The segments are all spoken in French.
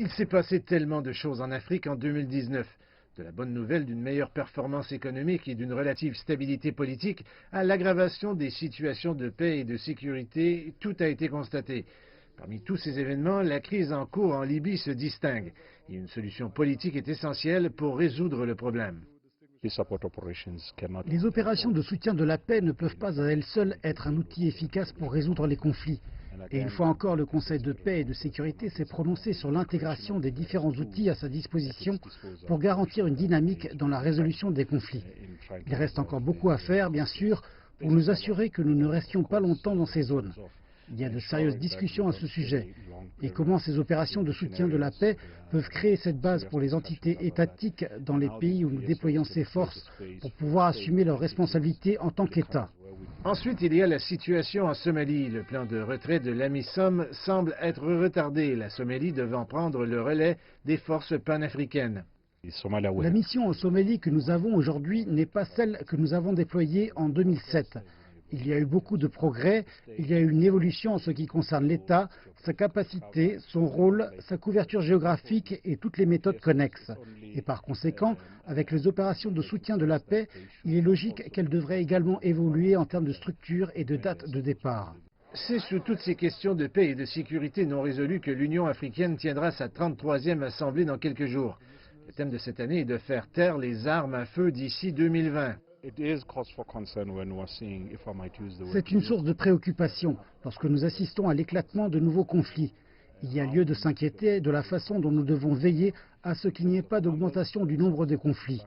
Il s'est passé tellement de choses en Afrique en 2019. De la bonne nouvelle d'une meilleure performance économique et d'une relative stabilité politique à l'aggravation des situations de paix et de sécurité, tout a été constaté. Parmi tous ces événements, la crise en cours en Libye se distingue et une solution politique est essentielle pour résoudre le problème. Les opérations de soutien de la paix ne peuvent pas à elles seules être un outil efficace pour résoudre les conflits. Et une fois encore, le Conseil de paix et de sécurité s'est prononcé sur l'intégration des différents outils à sa disposition pour garantir une dynamique dans la résolution des conflits. Il reste encore beaucoup à faire, bien sûr, pour nous assurer que nous ne restions pas longtemps dans ces zones. Il y a de sérieuses discussions à ce sujet. Et comment ces opérations de soutien de la paix peuvent créer cette base pour les entités étatiques dans les pays où nous déployons ces forces pour pouvoir assumer leurs responsabilités en tant qu'État. Ensuite, il y a la situation en Somalie. Le plan de retrait de l'AMISOM semble être retardé, la Somalie devant prendre le relais des forces panafricaines. La mission en Somalie que nous avons aujourd'hui n'est pas celle que nous avons déployée en 2007. Il y a eu beaucoup de progrès, il y a eu une évolution en ce qui concerne l'État, sa capacité, son rôle, sa couverture géographique et toutes les méthodes connexes. Et par conséquent, avec les opérations de soutien de la paix, il est logique qu'elles devraient également évoluer en termes de structure et de date de départ. C'est sous toutes ces questions de paix et de sécurité non résolues que l'Union africaine tiendra sa 33e assemblée dans quelques jours. Le thème de cette année est de faire taire les armes à feu d'ici 2020. C'est une source de préoccupation lorsque nous assistons à l'éclatement de nouveaux conflits. Il y a lieu de s'inquiéter de la façon dont nous devons veiller à ce qu'il n'y ait pas d'augmentation du nombre de conflits.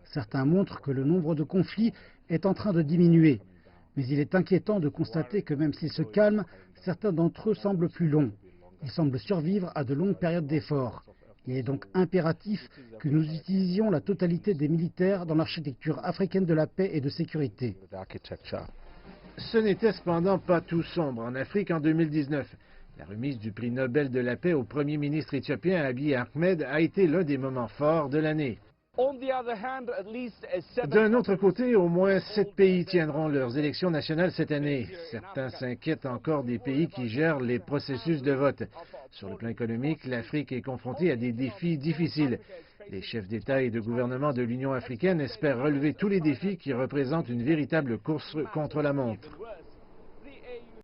Certains montrent que le nombre de conflits est en train de diminuer. Mais il est inquiétant de constater que même s'ils se calment, certains d'entre eux semblent plus longs. Ils semblent survivre à de longues périodes d'efforts. Il est donc impératif que nous utilisions la totalité des militaires dans l'architecture africaine de la paix et de sécurité. Ce n'était cependant pas tout sombre en Afrique en 2019. La remise du prix Nobel de la paix au Premier ministre éthiopien Abiy Ahmed a été l'un des moments forts de l'année. D'un autre côté, au moins 7 pays tiendront leurs élections nationales cette année. Certains s'inquiètent encore des pays qui gèrent les processus de vote. Sur le plan économique, l'Afrique est confrontée à des défis difficiles. Les chefs d'État et de gouvernement de l'Union africaine espèrent relever tous les défis qui représentent une véritable course contre la montre.